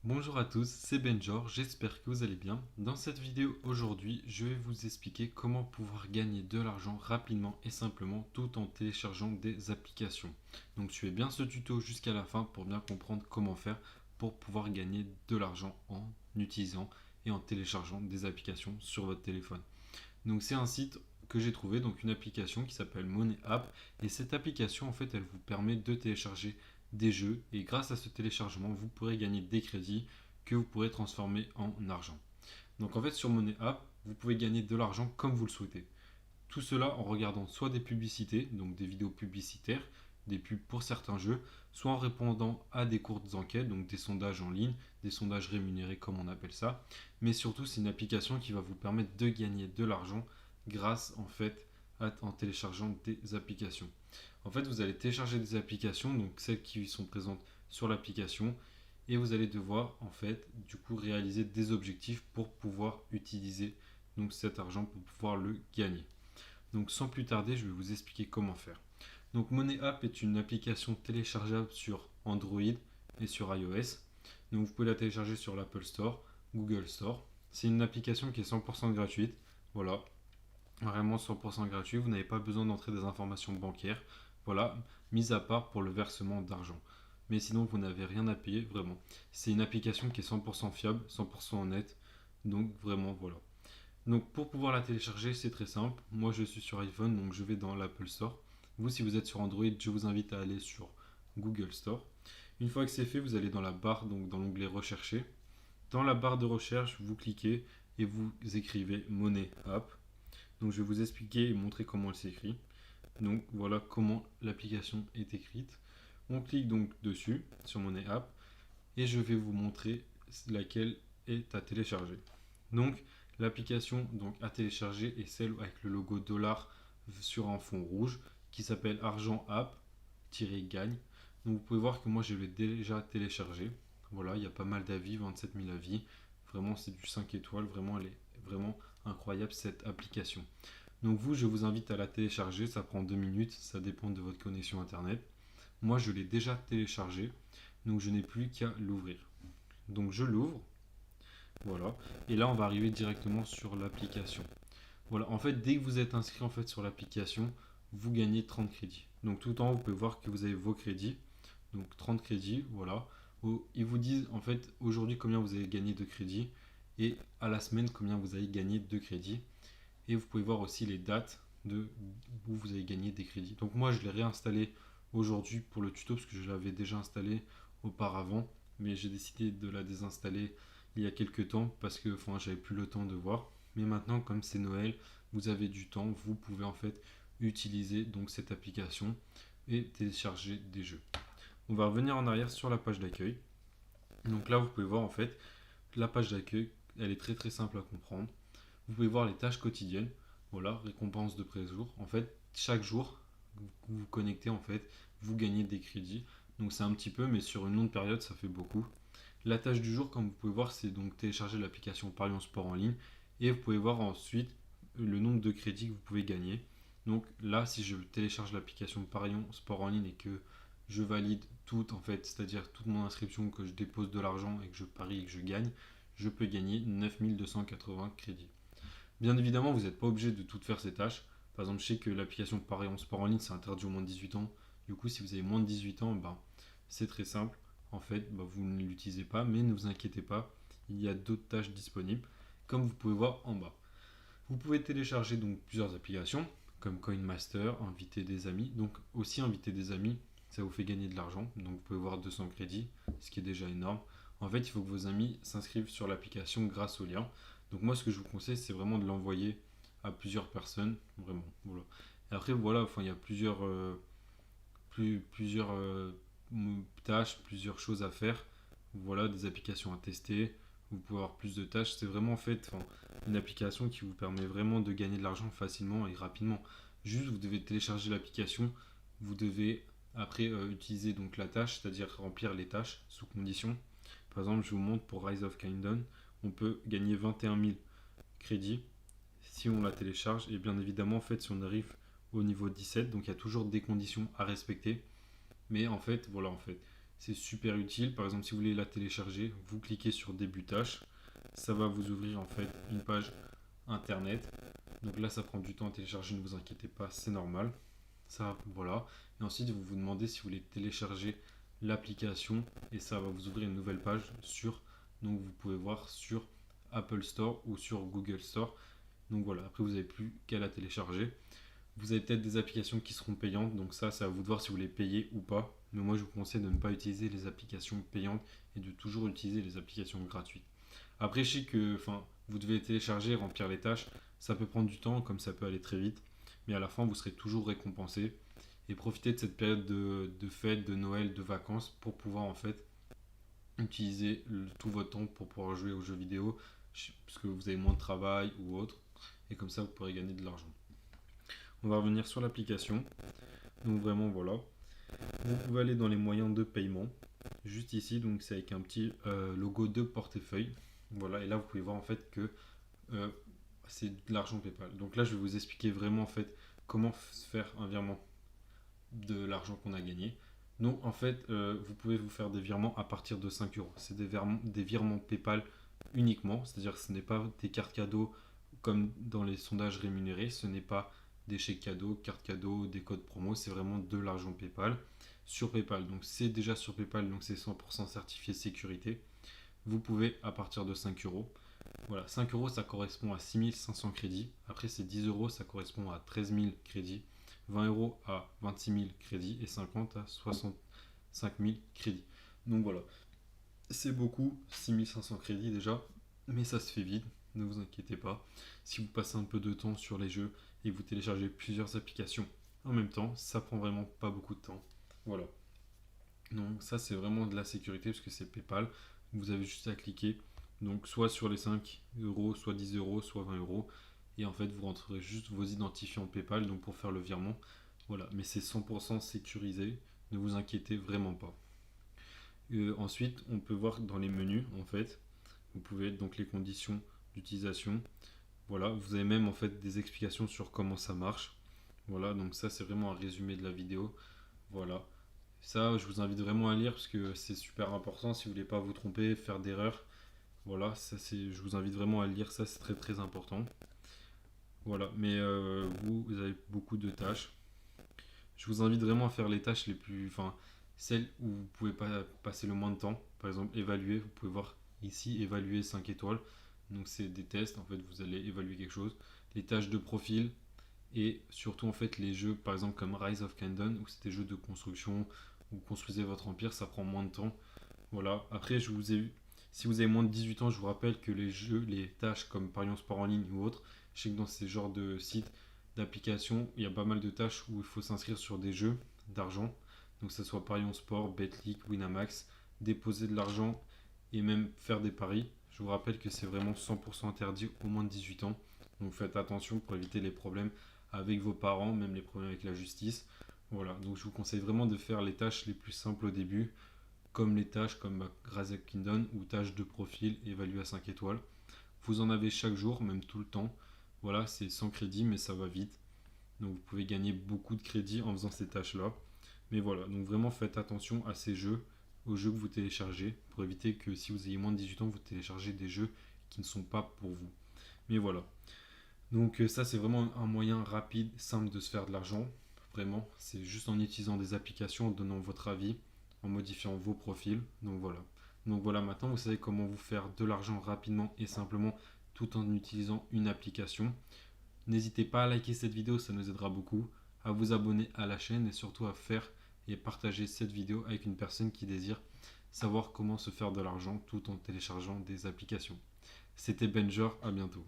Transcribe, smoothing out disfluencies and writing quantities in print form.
Bonjour à tous, c'est Benjor, j'espère que vous allez bien. Dans cette vidéo aujourd'hui, je vais vous expliquer comment pouvoir gagner de l'argent rapidement et simplement tout en téléchargeant des applications. Donc suivez bien ce tuto jusqu'à la fin pour bien comprendre comment faire pour pouvoir gagner de l'argent en utilisant et en téléchargeant des applications sur votre téléphone. Donc c'est un site que j'ai trouvé, donc une application qui s'appelle Money App. Et cette application, en fait, elle vous permet de télécharger des jeux. Et grâce à ce téléchargement, vous pourrez gagner des crédits que vous pourrez transformer en argent. Donc en fait, sur Money App, vous pouvez gagner de l'argent comme vous le souhaitez. Tout cela en regardant soit des publicités, donc des vidéos publicitaires, des pubs pour certains jeux, soit en répondant à des courtes enquêtes, donc des sondages en ligne, des sondages rémunérés comme on appelle ça. Mais surtout, c'est une application qui va vous permettre de gagner de l'argent grâce en téléchargeant des applications. En fait, vous allez télécharger des applications, donc celles qui sont présentes sur l'application, et vous allez devoir en fait du coup réaliser des objectifs pour pouvoir utiliser donc cet argent pour pouvoir le gagner. Donc sans plus tarder, je vais vous expliquer comment faire. Donc Money App est une application téléchargeable sur Android et sur iOS. Donc vous pouvez la télécharger sur l'Apple Store, Google Store. C'est une application qui est 100% gratuite. Voilà, vraiment 100% gratuit. Vous n'avez pas besoin d'entrer des informations bancaires. Voilà, mis à part pour le versement d'argent. Mais sinon, vous n'avez rien à payer, vraiment. C'est une application qui est 100% fiable, 100% honnête. Donc vraiment, voilà. Donc pour pouvoir la télécharger, c'est très simple. Moi je suis sur iPhone, donc je vais dans l'Apple Store. Vous, si vous êtes sur Android, je vous invite à aller sur Google Store. Une fois que c'est fait, vous allez dans la barre, donc dans l'onglet Rechercher. Dans la barre de recherche, vous cliquez et vous écrivez Money App. Donc je vais vous expliquer et montrer comment elle s'écrit. Donc voilà comment l'application est écrite. On clique donc dessus sur Money App et je vais vous montrer laquelle est à télécharger. Donc l'application donc à télécharger est celle avec le logo dollar sur un fond rouge qui s'appelle Argent App-Gagne. Donc vous pouvez voir que moi je l'ai déjà téléchargé. Voilà, il y a pas mal d'avis, 27 000 avis. Vraiment, c'est du 5 étoiles. Vraiment, elle est vraiment incroyable cette application. Donc vous, je vous invite à la télécharger. Ça prend 2 minutes. Ça dépend de votre connexion Internet. Moi, je l'ai déjà téléchargé. Donc je n'ai plus qu'à l'ouvrir. Donc je l'ouvre. Voilà. Et là, on va arriver directement sur l'application. Voilà. En fait, dès que vous êtes inscrit en fait sur l'application, vous gagnez 30 crédits. Donc tout en haut, vous pouvez voir que vous avez vos crédits. Donc 30 crédits, voilà. Ils vous disent en fait aujourd'hui combien vous avez gagné de crédits et à la semaine combien vous avez gagné de crédits. Et vous pouvez voir aussi les dates de où vous avez gagné des crédits. Donc moi, je l'ai réinstallé aujourd'hui pour le tuto parce que je l'avais déjà installé auparavant, mais j'ai décidé de la désinstaller il y a quelques temps parce que enfin, j'avais plus le temps de voir. Mais maintenant, comme c'est Noël, vous avez du temps, vous pouvez en fait utiliser donc cette application et télécharger des jeux. On va revenir en arrière sur la page d'accueil. Donc là, vous pouvez voir en fait la page d'accueil, elle est très très simple à comprendre. Vous pouvez voir les tâches quotidiennes. Voilà, récompense de pré-jour. En fait, chaque jour, vous vous connectez en fait, vous gagnez des crédits. Donc c'est un petit peu, mais sur une longue période, ça fait beaucoup. La tâche du jour, comme vous pouvez voir, c'est donc télécharger l'application Parion Sport en ligne. Et vous pouvez voir ensuite le nombre de crédits que vous pouvez gagner. Donc là, si je télécharge l'application Parion Sport en ligne et que je valide tout, en fait, c'est-à-dire toute mon inscription, que je dépose de l'argent et que je parie et que je gagne, je peux gagner 9280 crédits. Bien évidemment, vous n'êtes pas obligé de toutes faire ces tâches. Par exemple, je sais que l'application Parion Sport en ligne, c'est interdit aux moins de 18 ans. Du coup, si vous avez moins de 18 ans, ben, c'est très simple. En fait, vous ne l'utilisez pas, mais ne vous inquiétez pas, il y a d'autres tâches disponibles, comme vous pouvez voir en bas. Vous pouvez télécharger donc plusieurs applications, comme CoinMaster, inviter des amis. Donc aussi inviter des amis, ça vous fait gagner de l'argent. Donc vous pouvez voir 200 crédits, ce qui est déjà énorme. En fait, il faut que vos amis s'inscrivent sur l'application grâce au lien. Donc moi, ce que je vous conseille, c'est vraiment de l'envoyer à plusieurs personnes, vraiment. Voilà. Et après, voilà, enfin, il y a plusieurs tâches, plusieurs choses à faire. Voilà, des applications à tester. Vous pouvez avoir plus de tâches. C'est vraiment en fait une application qui vous permet vraiment de gagner de l'argent facilement et rapidement. Juste, vous devez télécharger l'application. Vous devez après utiliser donc la tâche, c'est-à-dire remplir les tâches sous condition. Par exemple, je vous montre pour Rise of Kingdom, on peut gagner 21 000 crédits si on la télécharge. Et bien évidemment, en fait, si on arrive au niveau 17, donc il y a toujours des conditions à respecter. Mais en fait, voilà, en fait, c'est super utile. Par exemple, si vous voulez la télécharger, vous cliquez sur début tâche. Ça va vous ouvrir en fait une page internet. Donc là, ça prend du temps à télécharger, ne vous inquiétez pas, c'est normal. Ça, voilà. Et ensuite, vous vous demandez si vous voulez télécharger l'application et ça va vous ouvrir une nouvelle page sur, donc vous pouvez voir sur Apple Store ou sur Google Store. Donc voilà, après vous n'avez plus qu'à la télécharger. Vous avez peut-être des applications qui seront payantes, donc ça, c'est à vous de voir si vous les payez ou pas. Mais moi, je vous conseille de ne pas utiliser les applications payantes et de toujours utiliser les applications gratuites. Après, je sais que vous devez télécharger, remplir les tâches. Ça peut prendre du temps, comme ça peut aller très vite. Mais à la fin, vous serez toujours récompensé. Et profitez de cette période de fête, de Noël, de vacances pour pouvoir en fait utiliser tout votre temps pour pouvoir jouer aux jeux vidéo parce que vous avez moins de travail ou autre. Et comme ça, vous pourrez gagner de l'argent. On va revenir sur l'application. Donc vraiment, voilà. Vous pouvez aller dans les moyens de paiement. Juste ici, donc c'est avec un petit logo de portefeuille. Voilà, et là, vous pouvez voir en fait que c'est de l'argent PayPal. Donc là, je vais vous expliquer vraiment en fait comment faire un virement de l'argent qu'on a gagné. Donc en fait, vous pouvez vous faire des virements à partir de 5 euros. C'est des virements PayPal uniquement, c'est-à-dire que ce n'est pas des cartes cadeaux comme dans les sondages rémunérés, ce n'est pas des chèques cadeaux, cartes cadeaux, des codes promo, c'est vraiment de l'argent PayPal sur PayPal. Donc c'est déjà sur PayPal, donc c'est 100% certifié sécurité. Vous pouvez à partir de 5 euros. Voilà, 5 euros ça correspond à 6500 crédits. Après c'est 10 euros, ça correspond à 13 000 crédits. 20 euros à 26 000 crédits et 50 à 65 000 crédits. Donc voilà, c'est beaucoup, 6500 crédits déjà, mais ça se fait vite, ne vous inquiétez pas. Si vous passez un peu de temps sur les jeux et que vous téléchargez plusieurs applications en même temps, ça prend vraiment pas beaucoup de temps. Voilà. Donc ça c'est vraiment de la sécurité parce que c'est PayPal. Vous avez juste à cliquer, donc soit sur les 5 euros, soit 10 euros, soit 20 euros. Et en fait vous rentrerez juste vos identifiants PayPal donc pour faire le virement. Voilà, mais c'est 100% sécurisé, ne vous inquiétez vraiment pas. Ensuite, on peut voir dans les menus, en fait, vous pouvez donc les conditions d'utilisation. Voilà, vous avez même en fait des explications sur comment ça marche. Voilà, donc ça c'est vraiment un résumé de la vidéo. Voilà, ça je vous invite vraiment à lire parce que c'est super important si vous voulez pas vous tromper, faire d'erreurs. Voilà, ça c'est, je vous invite vraiment à lire ça, c'est très très important. Voilà, mais vous avez beaucoup de tâches. Je vous invite vraiment à faire les tâches les plus, celles où vous pouvez pas passer le moins de temps. Par exemple, évaluer, vous pouvez voir ici, évaluer 5 étoiles. Donc c'est des tests, en fait, vous allez évaluer quelque chose. Les tâches de profil et surtout en fait les jeux, par exemple comme Rise of Kingdom, où c'est des jeux de construction, où vous construisez votre empire, ça prend moins de temps. Voilà, après je vous ai si vous avez moins de 18 ans, je vous rappelle que les jeux, les tâches comme Parion Sport en ligne ou autres, je sais que dans ces genres de sites, d'applications, il y a pas mal de tâches où il faut s'inscrire sur des jeux d'argent. Donc que ce soit Parion Sport, Betclic, Winamax, déposer de l'argent et même faire des paris. Je vous rappelle que c'est vraiment 100% interdit au moins de 18 ans. Donc faites attention pour éviter les problèmes avec vos parents, même les problèmes avec la justice. Voilà, donc je vous conseille vraiment de faire les tâches les plus simples au début, comme les tâches comme Rise of Kingdom ou tâches de profil évaluées à 5 étoiles. Vous en avez chaque jour, même tout le temps. Voilà, c'est sans crédit, mais ça va vite. Donc vous pouvez gagner beaucoup de crédit en faisant ces tâches-là. Mais voilà, donc vraiment faites attention à ces jeux, aux jeux que vous téléchargez, pour éviter que si vous ayez moins de 18 ans, vous téléchargez des jeux qui ne sont pas pour vous. Mais voilà. Donc ça c'est vraiment un moyen rapide, simple de se faire de l'argent. Vraiment, c'est juste en utilisant des applications, en donnant votre avis, en modifiant vos profils. Donc voilà. Donc voilà, maintenant vous savez comment vous faire de l'argent rapidement et simplement tout en utilisant une application. N'hésitez pas à liker cette vidéo, ça nous aidera beaucoup, à vous abonner à la chaîne et surtout à faire et partager cette vidéo avec une personne qui désire savoir comment se faire de l'argent tout en téléchargeant des applications. C'était Benjor, à bientôt.